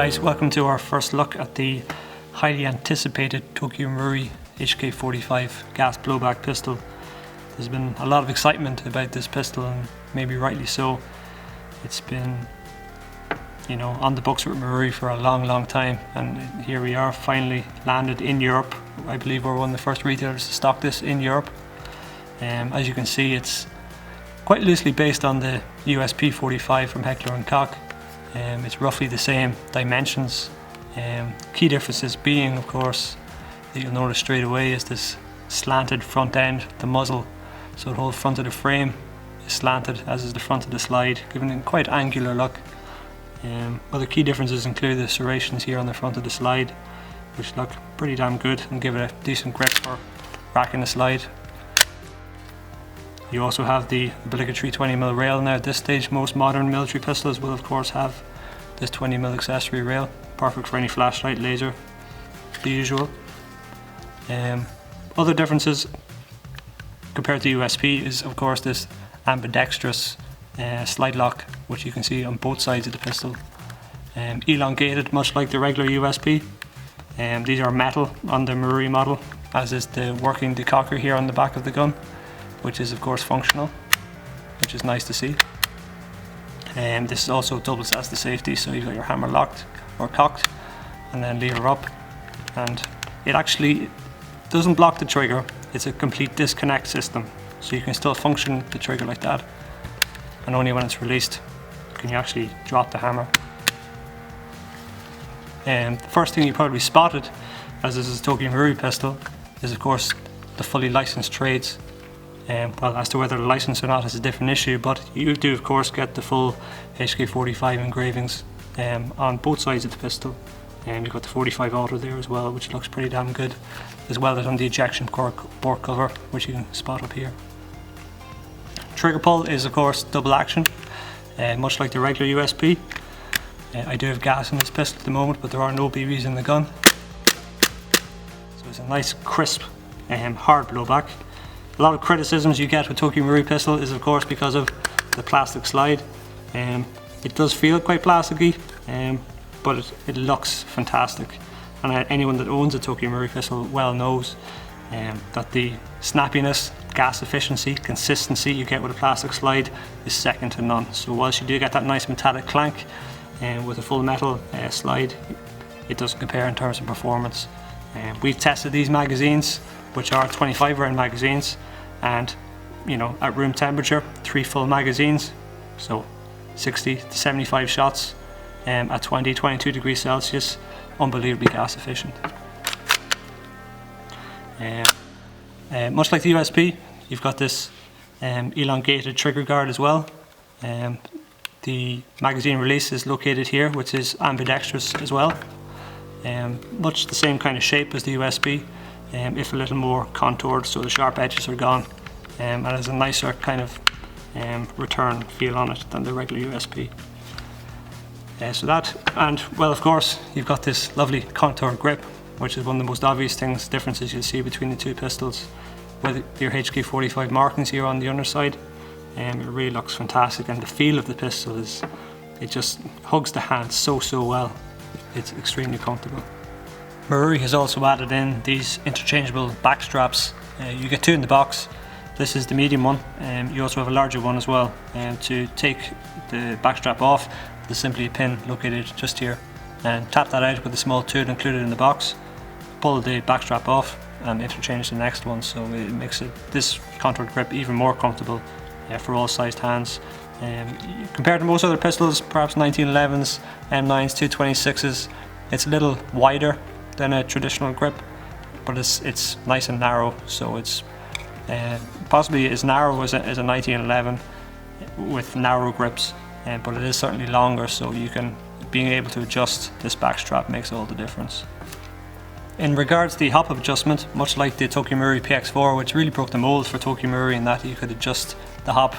guys, welcome to our first look at the highly anticipated Tokyo Marui HK45 gas blowback pistol. There's been a lot of excitement about this pistol, and maybe rightly so. It's been, on the books with Marui for a long time, and here we are, finally landed in Europe. I believe we're one of the first retailers to stock this in Europe. As you can see, it's quite loosely based on the USP 45 from Heckler & Koch. It's roughly the same dimensions. Key differences being, of course, that you'll notice straight away is this slanted front end, the muzzle. So the whole front of the frame is slanted, as is the front of the slide, giving it a quite angular look. Other key differences include the serrations here on the front of the slide, which look pretty damn good and give it a decent grip for racking the slide. You also have the obligatory 20mm rail. Now at this stage, most modern military pistols will of course have this 20mm accessory rail, perfect for any flashlight, laser, the usual. Other differences compared to USP is of course this ambidextrous slide lock, which you can see on both sides of the pistol. Elongated, much like the regular USP. These are metal on the Marui model, as is the working decocker here on the back of the gun, which is of course functional, which is nice to see. This also doubles as the safety, so you've got your hammer locked or cocked and then lever up, and it actually doesn't block the trigger. It's a complete disconnect system, so you can still function the trigger like that, and only when it's released can you actually drop the hammer. The first thing you probably spotted, as this is a Tokyo Marui pistol, is of course the fully licensed trades. Well, as to whether the license or not is a different issue, but you do of course get the full HK45 engravings on both sides of the pistol. You've got the 45 auto there as well, which looks pretty damn good, as well as on the ejection port cover, which you can spot up here. Trigger pull is of course double action, much like the regular USP. I do have gas in this pistol at the moment, but there are no BBs in the gun. So it's a nice crisp hard blowback. A lot of criticisms you get with Tokyo Marui pistol is of course because of the plastic slide. It does feel quite plasticky, but it looks fantastic. And anyone that owns a Tokyo Marui pistol well knows that the snappiness, gas efficiency, consistency you get with a plastic slide is second to none. So whilst you do get that nice metallic clank with a full metal slide, it doesn't compare in terms of performance. We've tested these magazines, which are 25 round magazines, and at room temperature, 3 full magazines, so 60 to 75 shots at 20-22 degrees Celsius, unbelievably gas efficient. Much like the USP, you've got this elongated trigger guard as well. The magazine release is located here, which is ambidextrous as well. Much the same kind of shape as the USP, if a little more contoured, so the sharp edges are gone, and has a nicer kind of return feel on it than the regular USP. So that, and well of course you've got this lovely contoured grip, which is one of the most obvious differences you'll see between the two pistols. With your HK45 markings here on the underside, it really looks fantastic, and the feel of the pistol it just hugs the hand so well. It's extremely comfortable. Marui has also added in these interchangeable back straps. You get 2 in the box. This is the medium one. You also have a larger one as well. To take the back strap off, there's simply a pin located just here, and tap that out with a small tool included in the box. Pull the back strap off and interchange the next one, so it makes this contoured grip even more comfortable for all sized hands. Compared to most other pistols, perhaps 1911s, M9s, 226s, it's a little wider than a traditional grip, but it's nice and narrow, so it's possibly as narrow as a 1911 with narrow grips, but it is certainly longer, so being able to adjust this back strap makes all the difference. In regards to the hop-up adjustment, much like the Tokyo Marui PX4, which really broke the mold for Tokyo Marui in that you could adjust the hop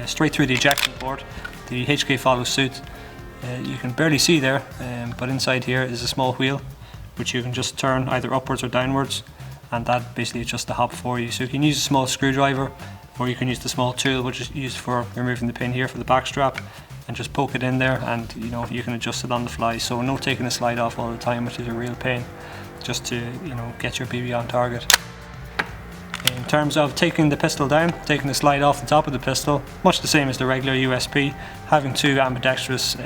straight through the ejection port, the HK follows suit. You can barely see there, but inside here is a small wheel, which you can just turn either upwards or downwards, and that basically adjusts the hop for you. So you can use a small screwdriver, or you can use the small tool, which is used for removing the pin here for the back strap, and just poke it in there, and you can adjust it on the fly. So no taking the slide off all the time, which is a real pain, just to get your BB on target. In terms of taking the pistol down, taking the slide off the top of the pistol, much the same as the regular USP, having two ambidextrous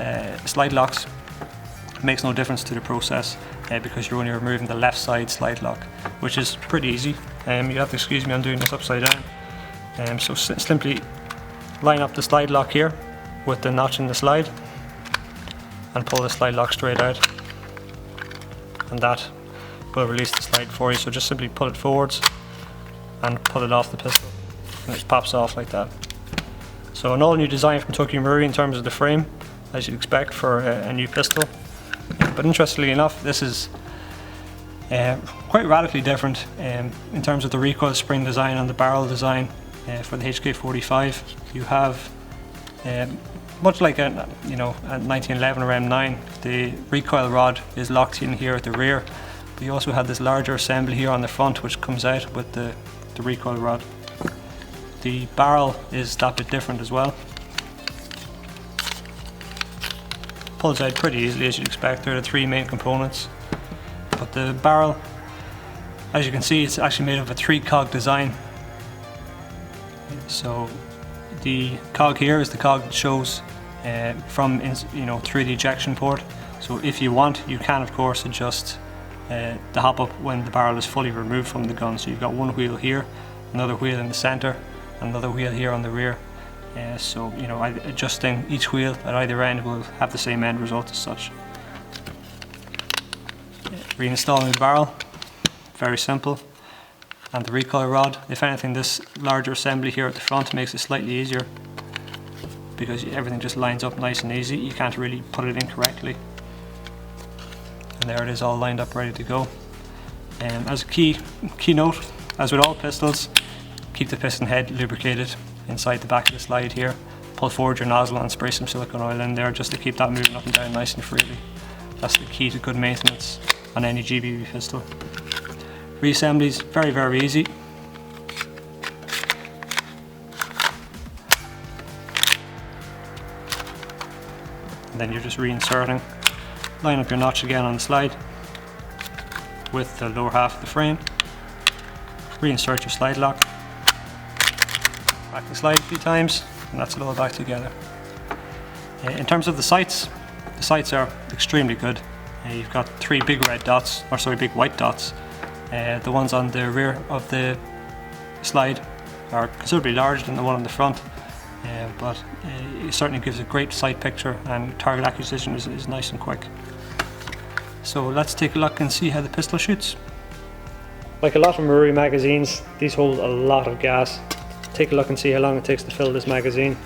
slide locks makes no difference to the process because you're only removing the left side slide lock, which is pretty easy. You have to excuse me, I'm doing this upside down. So simply line up the slide lock here with the notch in the slide and pull the slide lock straight out, and that will release the slide for you. So just simply pull it forwards and pull it off the pistol, and it just pops off like that. So an all new design from Tokyo Marui in terms of the frame, as you'd expect for a new pistol. But interestingly enough, this is quite radically different in terms of the recoil spring design and the barrel design. For the HK45, you have much like a 1911 or M9, the recoil rod is locked in here at the rear, but you also have this larger assembly here on the front which comes out with the recoil rod. The barrel is that bit different as well. Pulls out pretty easily, as you'd expect. There are the three main components, but the barrel, as you can see, it's actually made of a 3-cog design. So the cog here is the cog that shows from through the ejection port. So if you want, you can of course adjust the hop up when the barrel is fully removed from the gun. So you've got one wheel here, another wheel in the center, another wheel here on the rear. So adjusting each wheel at either end will have the same end result as such. Reinstalling the barrel, very simple. And the recoil rod, if anything, this larger assembly here at the front makes it slightly easier because everything just lines up nice and easy. You can't really put it in correctly. And there it is, all lined up, ready to go. As a key note, as with all pistols, keep the piston head lubricated inside the back of the slide here. Pull forward your nozzle and spray some silicone oil in there just to keep that moving up and down nice and freely. That's the key to good maintenance on any GBB pistol. Reassembly is very, very easy. And then you're just reinserting. Line up your notch again on the slide with the lower half of the frame. Reinsert your slide lock. Back the slide a few times, and that's it all back together. In terms of the sights are extremely good. You've got three big white dots. The ones on the rear of the slide are considerably larger than the one on the front, but it certainly gives a great sight picture, and target acquisition is nice and quick. So let's take a look and see how the pistol shoots. Like a lot of Marui magazines, these hold a lot of gas. Take a look and see how long it takes to fill this magazine.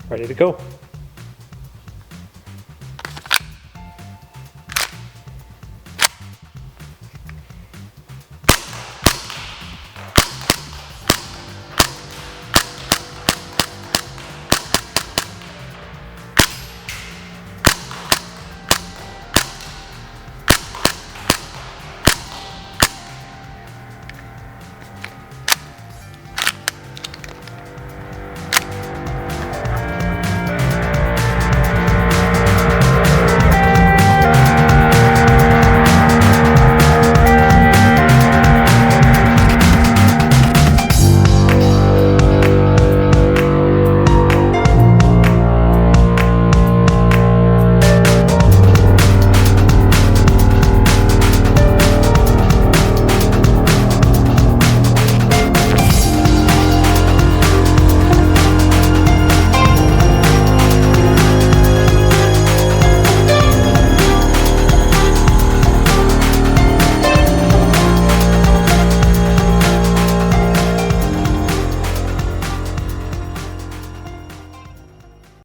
Ready to go.